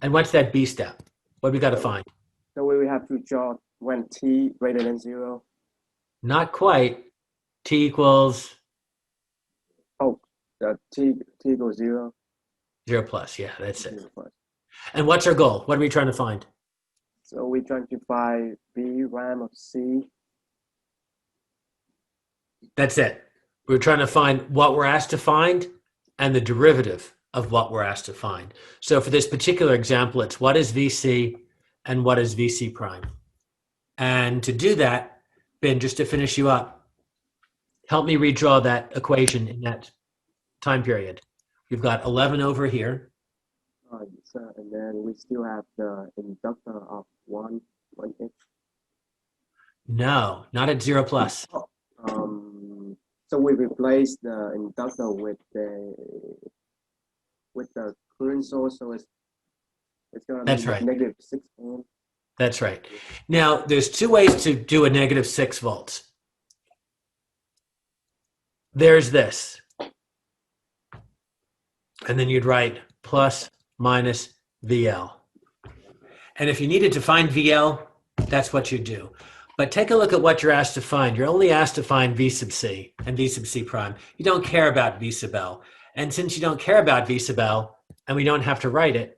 And what's that B step? What we got to So, find? so we will have to draw when t greater than 0. Not quite. T equals Oh, t equals 0. 0 plus. Yeah, that's it. 0 plus. And what's our goal? What are we trying to find? So we're trying to find b ram of c. That's it. We're trying to find what we're asked to find and the derivative of what we're asked to find. So for this particular example, it's what is VC and what is VC prime. And to do that, Ben, just to finish you up, help me redraw that equation in that time period. We've got 11 over here. So, and then we still have the inductor of 1 No, not at 0 plus. Oh, so we replace the inductor with the current source, so it's gonna be That's right. negative 6 ohm. That's right. Now, there's two ways to do a negative 6 volts. There's this. And then you'd write plus minus VL. And if you needed to find VL, that's what you do. But take a look at what you're asked to find. You're only asked to find V sub C and V sub C prime. You don't care about V sub L. And since you don't care about V sub L, and we don't have to write it,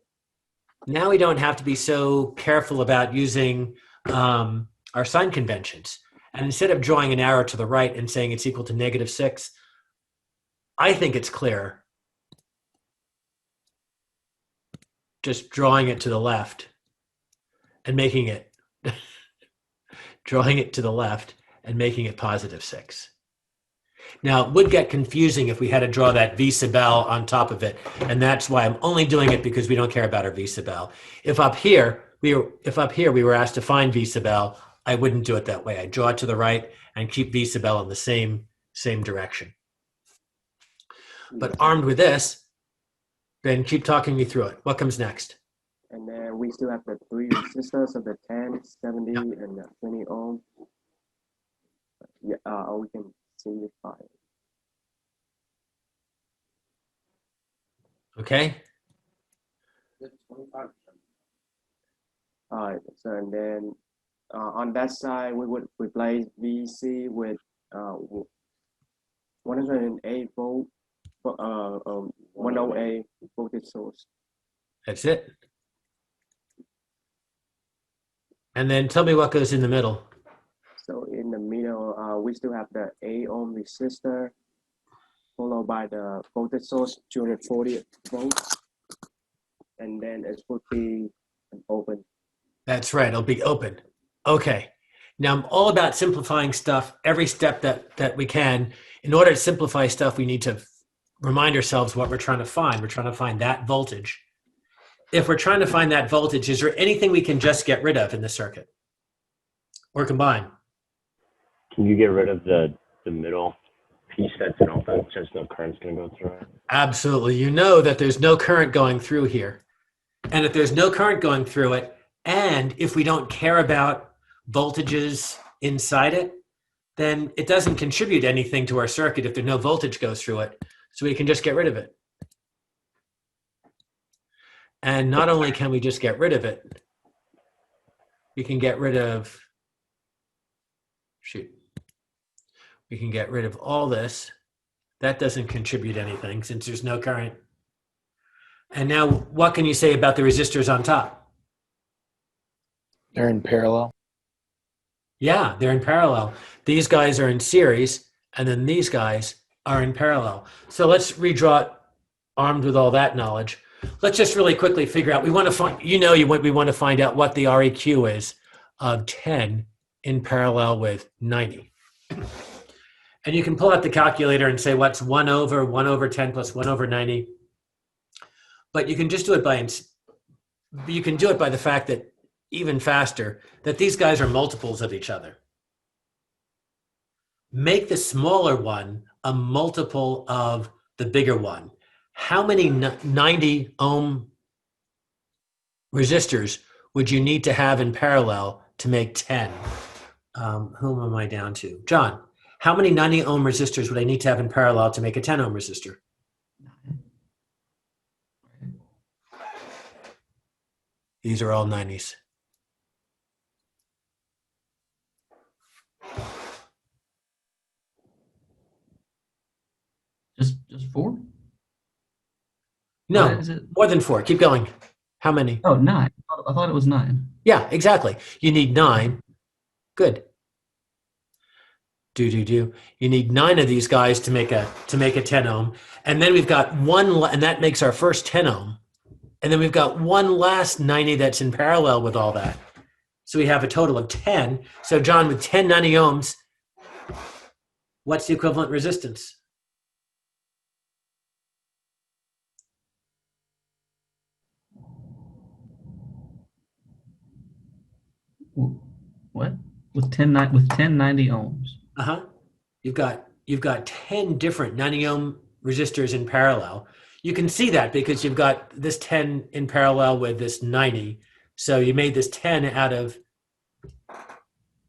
now we don't have to be so careful about using our sign conventions. And instead of drawing an arrow to the right and saying it's equal to negative 6, I think it's clear just drawing it to the left and making it drawing it to the left and making it positive 6. Now, it would get confusing if we had to draw that V sub L on top of it, and that's why I'm only doing it because we don't care about our V sub L. If up here we were asked to find V sub L, I wouldn't do it that way. I'd draw it to the right and keep V sub L in the same direction. But armed with this, then keep talking me through it. What comes next? And then we still have the 3 resistors of the 10, 70, Yep. and the 20 ohm. Yeah, we can simplify it. Okay. So and then on that side, we would replace VC with 108 volt, 108 voltage source. That's it. And then tell me what goes in the middle. So in the middle, we still have the 8 ohm resistor, followed by the voltage source, 240 volts, and then it would be open. That's right. It'll be open. Okay. Now I'm all about simplifying stuff every step that we can. In order to simplify stuff, we need to remind ourselves what we're trying to find. We're trying to find that voltage. If we're trying to find that voltage, is there anything we can just get rid of in the circuit or combine? Can you get rid of the middle piece that's an open since no current's going to go through it? Absolutely. You know that there's no current going through here. And if there's no current going through it, and if we don't care about voltages inside it, then it doesn't contribute anything to our circuit if there's no voltage goes through it. So we can just get rid of it. And not only can we just get rid of it, we can get rid of, we can get rid of all this. That doesn't contribute anything since there's no current. And now what can you say about the resistors on top? They're in parallel. Yeah, they're in parallel. These guys are in series, and then these guys are in parallel. So let's redraw it armed with all that knowledge. Let's just really quickly figure out, we want to find, we want to find out what the REQ is of 10 in parallel with 90. And you can pull out the calculator and say what's 1 over 10 plus 1 over 90. But you can just do it by the fact that even faster, that these guys are multiples of each other. Make the smaller one a multiple of the bigger one. How many 90 ohm resistors would you need to have in parallel to make 10? Whom am I down to? John, how many 90 ohm resistors would I need to have in parallel to make a 10 ohm resistor? These are all 90s. Just four? No, Why is it? more than 4. Keep going. How many? Oh, nine. I thought it was nine. Yeah, exactly. You need 9. Good. Do. You need 9 of these guys to make a 10 ohm, and then we've got one, and that makes our first 10 ohm, and then we've got one last 90 that's in parallel with all that. So we have a total of 10. So John, with 10 90 ohms, what's the equivalent resistance? What? With 1090 ohms. Uh-huh. You've got 10 different 90 ohm resistors in parallel. You can see that because you've got this 10 in parallel with this 90. So you made this 10 out of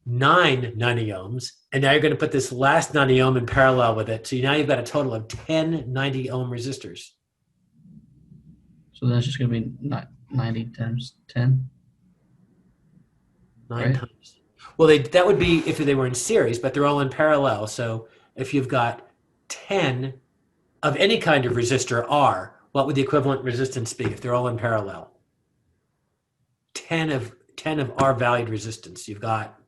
9 90 ohms, and now you're going to put this last 90 ohm in parallel with it. So now you've got a total of 10 90 ohm resistors. So that's just going to be 90 times 10. 9 Right. times. Well, that would be if they were in series, but they're all in parallel. So if you've got 10 of any kind of resistor R, what would the equivalent resistance be if they're all in parallel? 10 of R valued resistance. You've got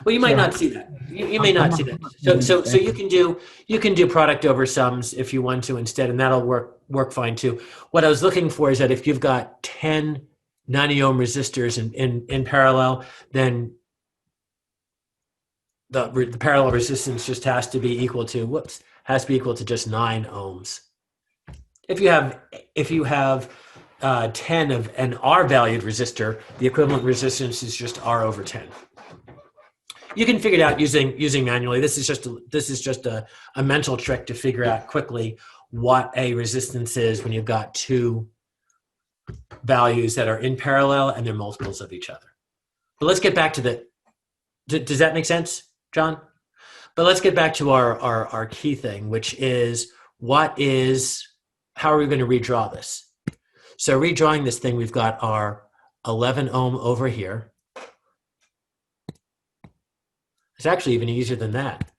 well, you might not see that. You may not see that. So you can do product over sums if you want to instead, and that'll work fine too. What I was looking for is that if you've got 10 90 ohm resistors in parallel, then the parallel resistance just has to be equal to just 9 ohms. If you have 10 of an R valued resistor, the equivalent resistance is just R over 10. You can figure it out using manually. This is just a mental trick to figure out quickly what a resistance is when you've got two values that are in parallel and they're multiples of each other. But let's get back to does that make sense, John? But let's get back to our key thing, which is how are we going to redraw this? So redrawing this thing, we've got our 11 ohm over here. It's actually even easier than that.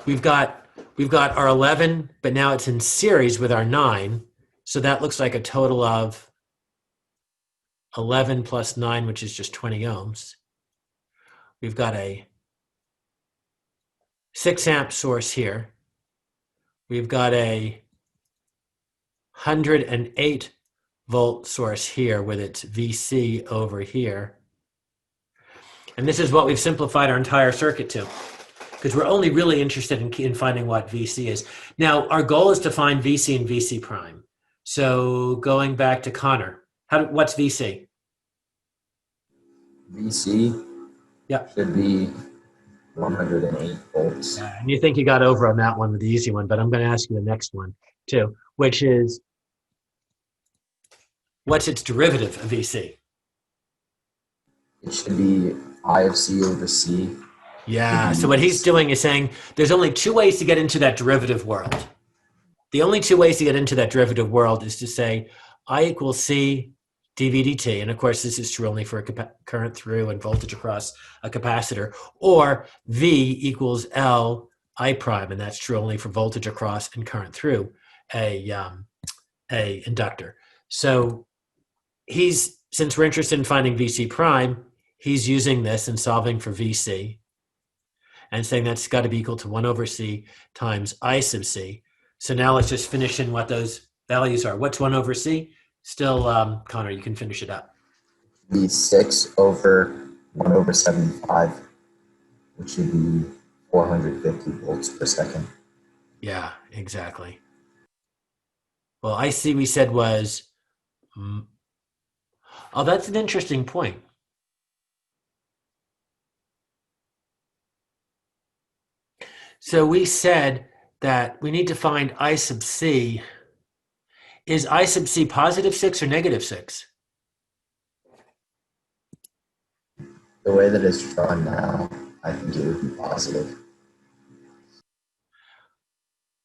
We've got our 11, but now it's in series with our 9. So that looks like a total of 11 plus 9, which is just 20 ohms. We've got a 6 amp source here. We've got a 108 volt source here with its VC over here. And this is what we've simplified our entire circuit to, because we're only really interested in finding what VC is. Now, our goal is to find VC and VC prime. So going back to Connor, what's VC? VC Yeah. should be 108 volts. And you think you got over on that one with the easy one, but I'm going to ask you the next one too, which is, what's its derivative of VC? It should be I of C over C. Yeah, so what he's doing is saying there's only 2 ways to get into that derivative world. The only 2 ways to get into that derivative world is to say I equals C dV dt, and of course this is true only for a current through and voltage across a capacitor, or V equals L I prime, and that's true only for voltage across and current through a inductor. So since we're interested in finding VC prime, he's using this and solving for VC and saying that's got to be equal to 1 over C times I sub C. So now let's just finish in what those values are. What's 1 over C? Still, Connor, you can finish it up. Be 6 over 1 over 75, which should be 450 volts per second. Yeah, exactly. Well, I see we said was, oh, that's an interesting point. So we said that we need to find I sub C. Is I sub C positive 6 or negative 6? The way that it's drawn now, I think it would be positive.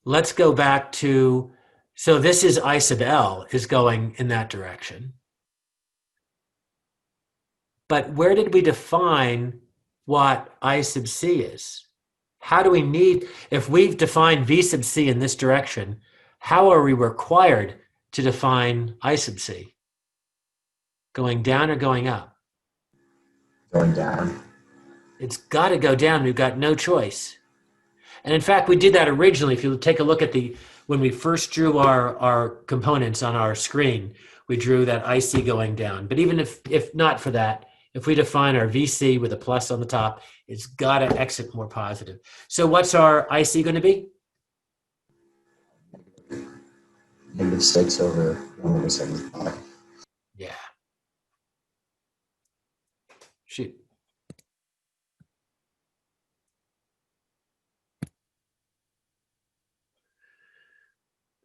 let's go back to, so this is I sub L is going in that direction. But where did we define what I sub C is? How do we need, if we've defined V sub C in this direction, how are we required to define I sub C? Going down or going up? Going down. It's got to go down. We've got no choice. And in fact, we did that originally. If you take a look at when we first drew our components on our screen, we drew that IC going down. But even if not for that, if we define our VC with a plus on the top, it's got to exit more positive. So what's our IC going to be? -6 over 1/75. Yeah. Shoot.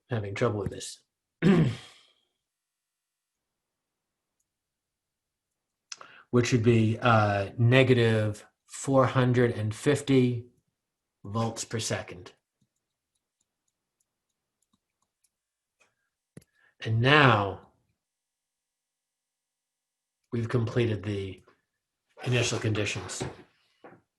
Having trouble with this. Which would be negative 450 volts per second. And now we've completed the initial conditions.